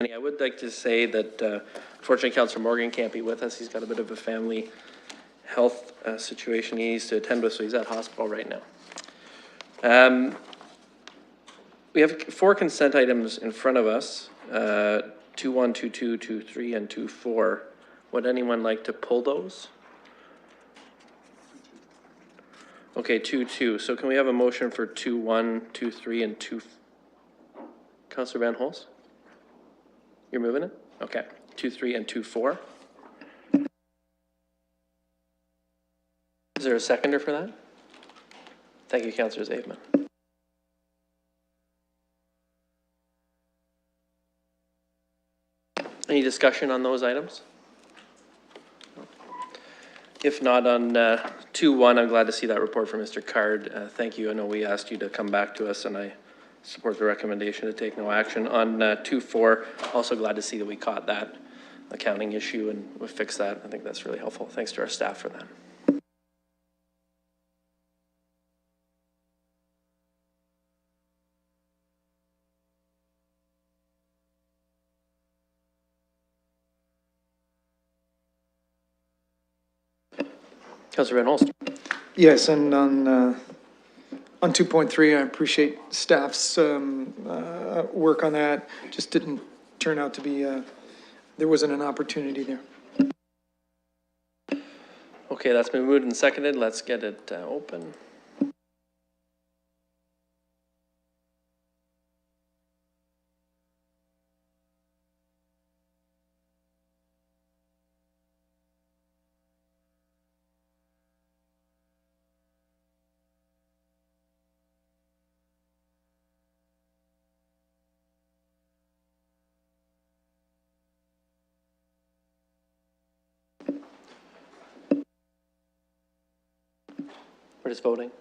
I would like to say that unfortunately Councillor Morgan can't be with us. He's got a bit of a family health situation he needs to attend with, so he's at hospital right now. We have 4 consent items in front of us, 2.1, 2.2, 2.3, and 2.4. Would anyone like to pull those? Okay, 2.2. So can we have a motion for 2.1, 2.3, and 2? Councillor Van Holst? You're moving it? Okay. 2.3 and 2.4. Is there a seconder for that? Thank you, Councillor Zaveman. Any discussion on those items? If not, on 2.1, I'm glad to see that report from Mr. Card. Thank you. I know we asked you to come back to us, and I support the recommendation to take no action. On 2.4, also glad to see that we caught that accounting issue and we fixed that. I think that's really helpful. Thanks to our staff for that. Councillor Van Holst. Yes, and on 2.3, I appreciate staff's work on that. Just didn't turn out to be, there wasn't an opportunity there. Okay, that's been moved and seconded. Let's get it open. We're just voting.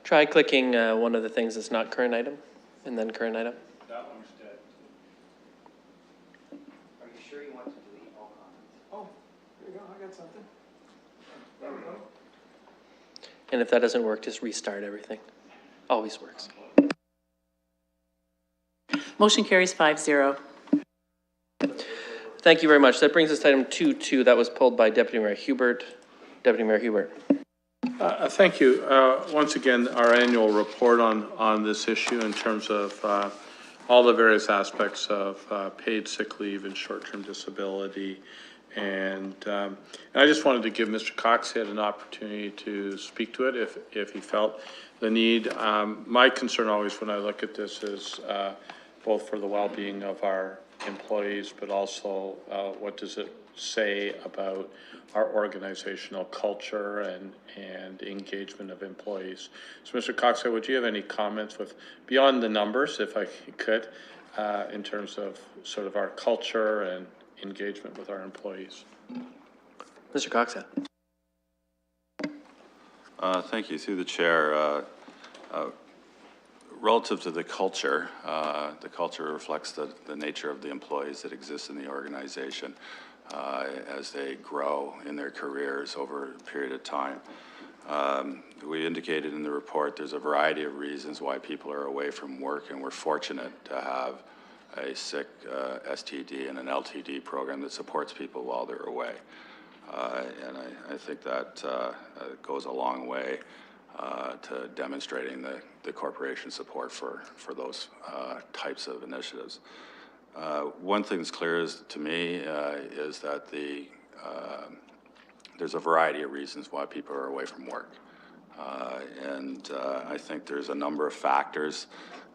Try clicking one of the things that's not current item, and then current item. That one's dead. Are you sure you want to delete all comments? Oh, there you go, I got something. There we go. And if that doesn't work, just restart everything. Always works. Motion carries 5-0. Thank you very much. That brings us to item 2.2. That was pulled by Deputy Mayor Hubert. Deputy Mayor Hubert. Thank you. Once again, our annual report on this issue in terms of all the various aspects of paid sick leave and short-term disability. And I just wanted to give Mr. Coxhead an opportunity to speak to it if he felt the need. My concern always when I look at this is both for the well-being of our employees, but also what does it say about our organizational culture and engagement of employees. So Mr. Coxhead, would you have any comments with beyond the numbers, if I could, in terms of sort of our culture and engagement with our employees? Mr. Coxhead. Thank you. Through the chair, relative to the culture reflects the nature of the employees that exist in the organization as they grow in their careers over a period of time. We indicated in the report there's a variety of reasons why people are away from work, and we're fortunate to have a sick STD and an LTD program that supports people while they're away. And I think that goes a long way to demonstrating the corporation's support for those types of initiatives. One thing that's clear to me is that there's a variety of reasons why people are away from work. And I think there's a number of factors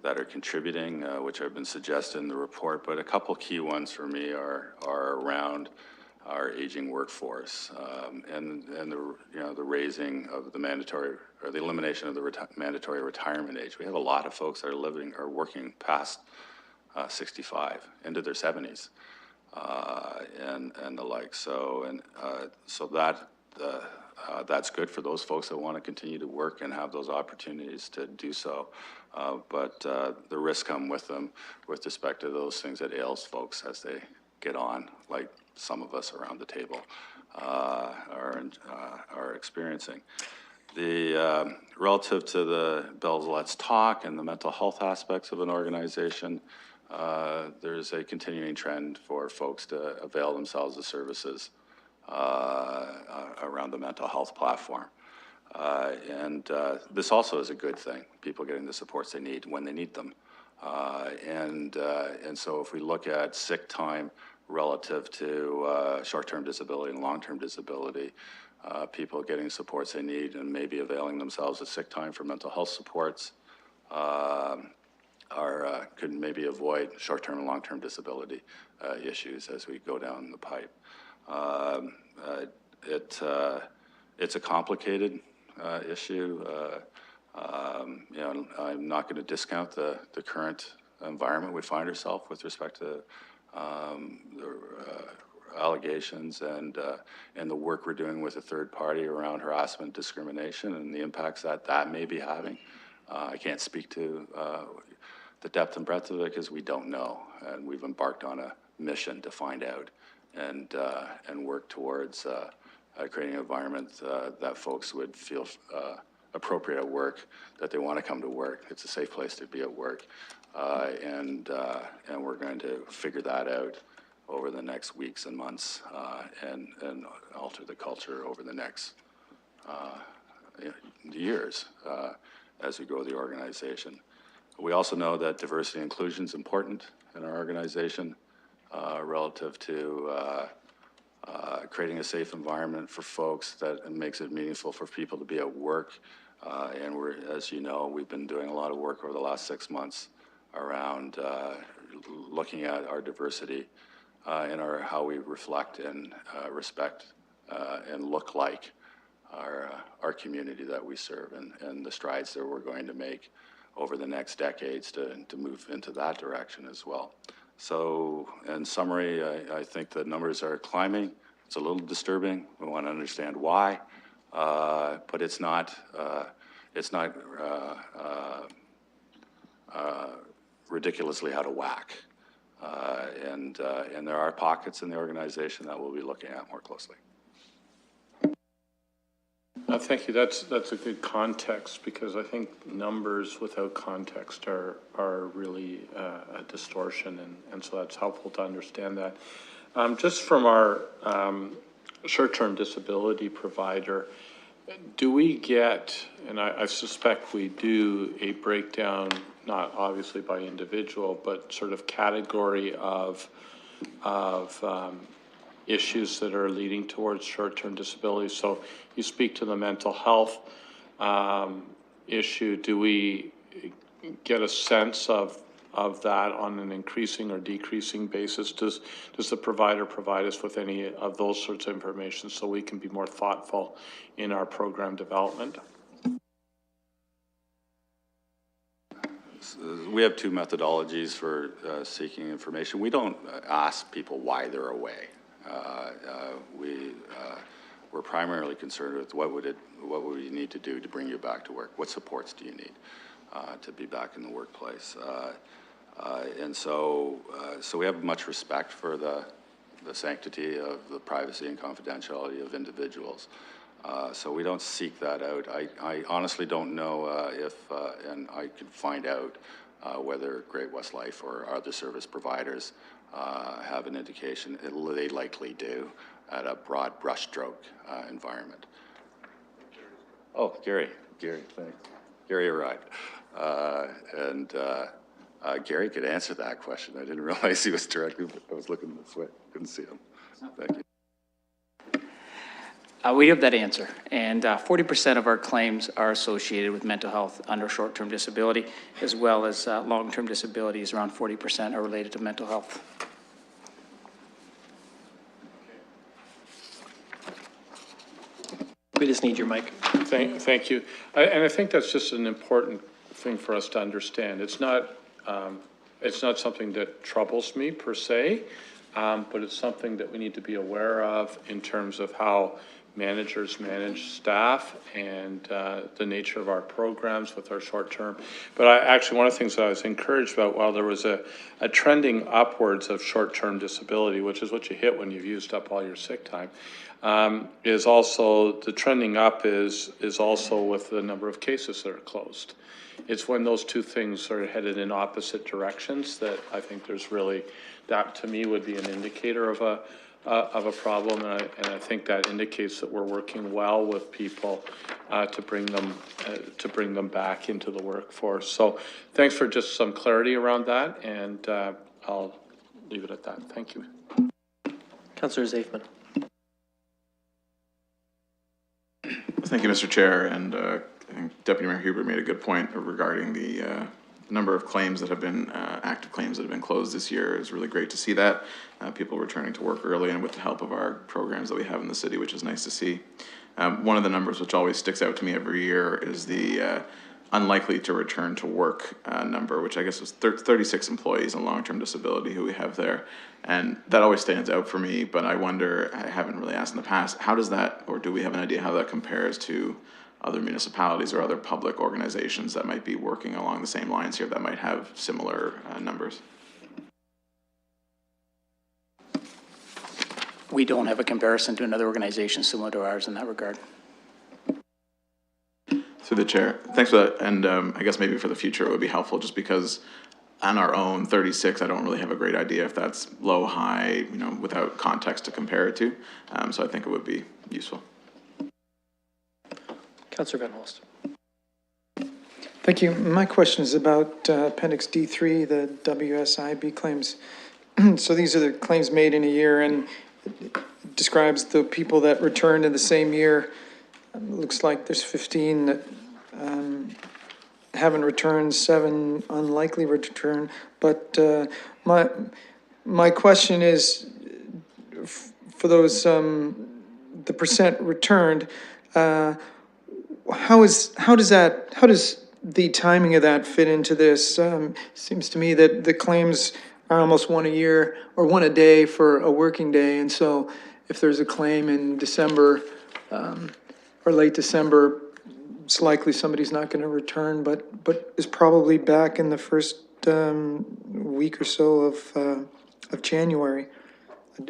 that are contributing, which have been suggested in the report, but a couple key ones for me are around our aging workforce and the raising of the mandatory or the elimination of the mandatory retirement age. We have a lot of folks that are working past 65 into their 70s and the like. So that's good for those folks that want to continue to work and have those opportunities to do so. But the risks come with them with respect to those things that ails folks as they get on, like some of us around the table are experiencing. Relative to the Bell's Let's Talk and the mental health aspects of an organization, there's a continuing trend for folks to avail themselves of services around the mental health platform. This also is a good thing, people getting the supports they need when they need them. And so if we look at sick time relative to short-term disability and long-term disability, people getting supports they need and maybe availing themselves of sick time for mental health supports could maybe avoid short-term and long-term disability issues as we go down the pipe. It's a complicated issue. You know, I'm not going to discount the current environment we find ourselves with respect to the allegations and the work we're doing with a third party around harassment, discrimination, and the impacts that may be having. I can't speak to the depth and breadth of it because we don't know, and we've embarked on a mission to find out and work towards creating an environment that folks would feel appropriate at work, that they want to come to work. It's a safe place to be at work, and we're going to figure that out over the next weeks and months, and alter the culture over the next years as we grow the organization. We also know that diversity and inclusion is important in our organization relative to creating a safe environment for folks that makes it meaningful for people to be at work. And as you know, we've been doing a lot of work over the last 6 months around looking at our diversity and how we reflect and respect and look like our community that we serve, and the strides that we're going to make over the next decades to move into that direction as well. So in summary, I think the numbers are climbing. It's a little disturbing. We want to understand why, but it's not ridiculously out of whack. And there are pockets in the organization that we'll be looking at more closely. Thank you. That's a good context, because I think numbers without context are really a distortion, and so that's helpful to understand that. Just from our short-term disability provider, do we get, and I suspect we do, a breakdown, not obviously by individual, but sort of category of issues that are leading towards short-term disability? So you speak to the mental health issue. Do we get a sense of that on an increasing or decreasing basis? Does the provider provide us with any of those sorts of information so we can be more thoughtful in our program development? We have two methodologies for seeking information. We don't ask people why they're away. We're primarily concerned with what would you need to do to bring you back to work? What supports do you need to be back in the workplace? And so we have much respect for the sanctity of the privacy and confidentiality of individuals. So we don't seek that out. I honestly don't know if, and I could find out whether Great-West Life or other service providers have an indication. They likely do at a broad brushstroke environment. Oh, Gary, thanks. Gary arrived. Gary could answer that question. I didn't realize he was directly, I was looking this way, couldn't see him. Thank you. We have that answer, and 40% of our claims are associated with mental health under short-term disability, as well as long-term disabilities. Around 40% are related to mental health. We just need your mic. Thank you. And I think that's just an important thing for us to understand. It's not something that troubles me per se, but it's something that we need to be aware of in terms of how managers manage staff and the nature of our programs with our short term. But actually, one of the things that I was encouraged about, while there was a trending upwards of short-term disability, which is what you hit when you've used up all your sick time, is also the trending up is also with the number of cases that are closed. It's when those two things are headed in opposite directions that I think there's really, that to me would be an indicator of a problem, and I think that indicates that we're working well with people to bring them back into the workforce. So thanks for just some clarity around that, and I'll leave it at that. Thank you. Councillor Zaifman. Thank you, Mr. Chair, and I think Deputy Mayor Hubert made a good point regarding the number of claims that have been, active claims that have been closed this year. It's really great to see that. People returning to work early and with the help of our programs that we have in the city, which is nice to see. One of the numbers which always sticks out to me every year is the unlikely to return to work number, which I guess is 36 employees on long-term disability who we have there. And that always stands out for me, but I wonder, I haven't really asked in the past, how does that, or do we have an idea how that compares to other municipalities or other public organizations that might be working along the same lines here that might have similar numbers? We don't have a comparison to another organization similar to ours in that regard. Through the chair, thanks for that. And I guess maybe for the future it would be helpful, just because on our own 36, I don't really have a great idea if that's low, high, you know, without context to compare it to. So I think it would be useful. Councillor Van Holst. Thank you. My question is about Appendix D3, the WSIB claims. So these are the claims made in a year, and it describes the people that returned in the same year. Looks like there's 15 that haven't returned, 7 unlikely return. But my question is, for those the percent returned, how does the timing of that fit into this? Seems to me that the claims are almost one a year or one a day for a working day, and so if there's a claim in December or late December, it's likely somebody's not going to return, but is probably back in the first week or so of January.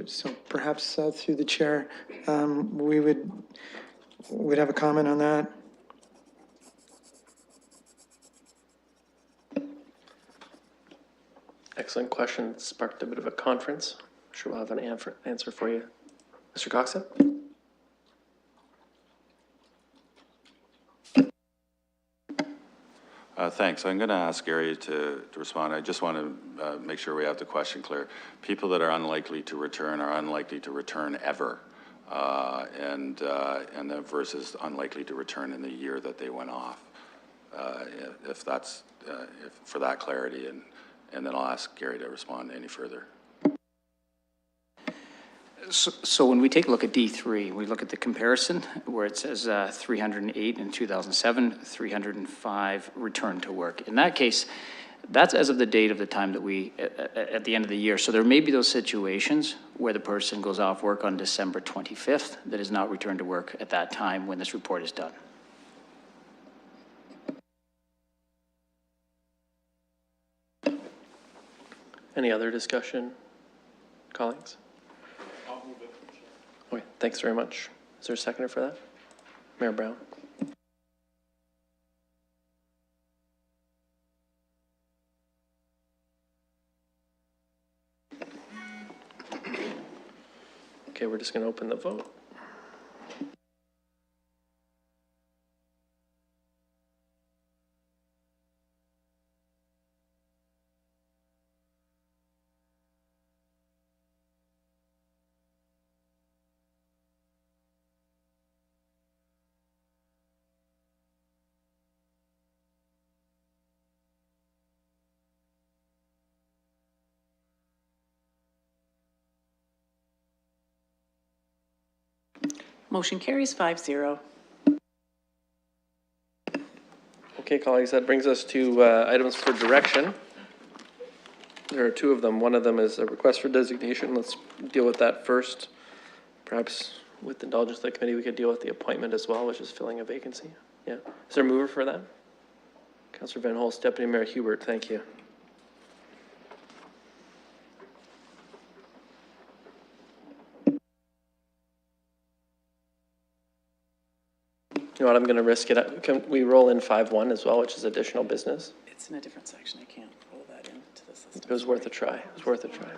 So perhaps through the chair, we would have a comment on that. Excellent question. It sparked a bit of a conference. I'm sure we'll have an answer for you. Mr. Coxon? Thanks. I'm going to ask Gary to respond. I just want to make sure we have the question clear. People that are unlikely to return are unlikely to return ever, and then versus unlikely to return in the year that they went off. If that's for that clarity, and then I'll ask Gary to respond any further. So when we take a look at D3, we look at the comparison where it says 308 in 2007, 305 returned to work. In that case, that's as of the date of the time that we, at the end of the year. So there may be those situations where the person goes off work on December 25th that is not returned to work at that time when this report is done. Any other discussion, colleagues? Okay, thanks very much. Is there a seconder for that? Mayor Brown. Okay, we're just going to open the vote. Motion carries 5-0. Okay, colleagues, that brings us to items for direction. There are 2 of them. One of them is a request for designation. Let's deal with that first. Perhaps with indulgence of the committee, we could deal with the appointment as well, which is filling a vacancy. Yeah. Is there a mover for that? Councillor Van Holst, Deputy Mayor Hubert, thank you. You know what, I'm going to risk it. Can we roll in 5-1 as well, which is additional business? It's in a different section. I can't roll that into the system. It was worth a try. It was worth a try.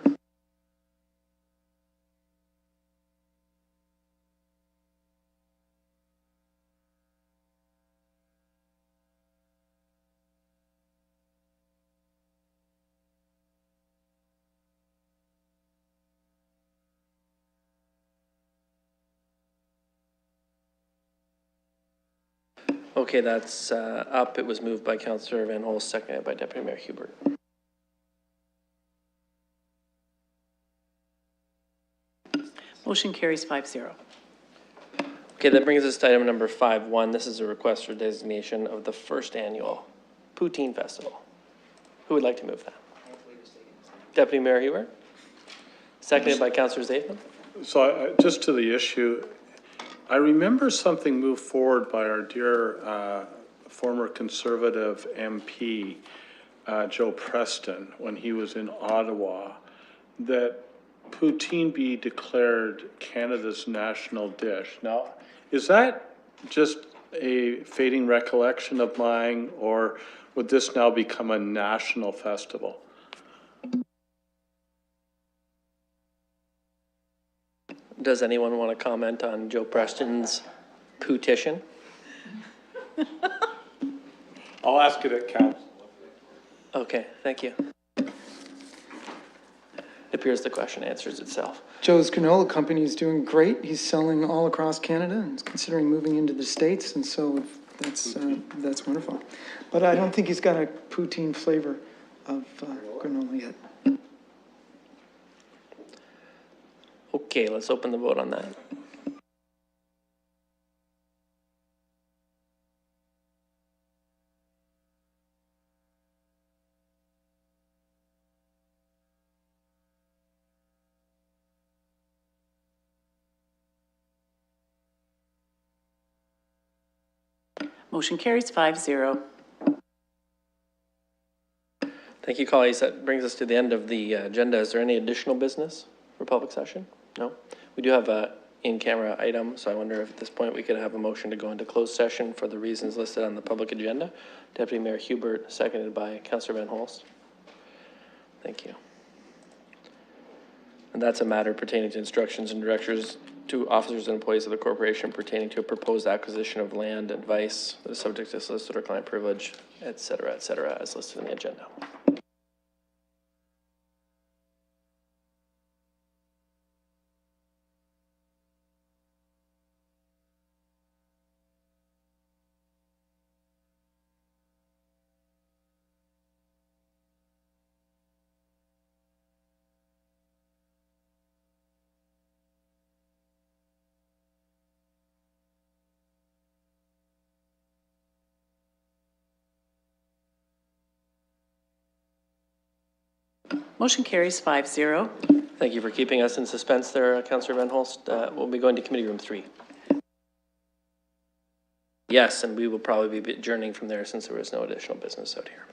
Okay, that's up. It was moved by Councillor Van Holst, seconded by Deputy Mayor Hubert. Motion carries 5-0. Okay, that brings us to item number 5-1. This is a request for designation of the first annual Poutine Festival. Who would like to move that? Deputy Mayor Hubert? Seconded by Councillor Zaveman. So just to the issue, I remember something moved forward by our dear former Conservative MP, Joe Preston, when he was in Ottawa, that poutine be declared Canada's national dish. Now, is that just a fading recollection of mine, or would this now become a national festival? Does anyone want to comment on Joe Preston's petition? I'll ask it at council. Okay, thank you. It appears the question answers itself. Joe's Granola Company is doing great. He's selling all across Canada and is considering moving into the States, and so that's wonderful. But I don't think he's got a poutine flavor of granola yet. Okay, let's open the vote on that. Motion carries 5-0. Thank you, colleagues. That brings us to the end of the agenda. Is there any additional business for public session? No? We do have a in-camera item, so I wonder if at this point we could have a motion to go into closed session for the reasons listed on the public agenda. Deputy Mayor Hubert, seconded by Councillor Van Holst. Thank you. And that's a matter pertaining to instructions and directions to officers and employees of the corporation pertaining to a proposed acquisition of land, advice that is subject to solicitor client privilege, et cetera, as listed in the agenda. Motion carries 5-0. Thank you for keeping us in suspense there, Councillor Van Holst. We'll be going to committee room 3. Yes, and we will probably be adjourning from there since there was no additional business out here.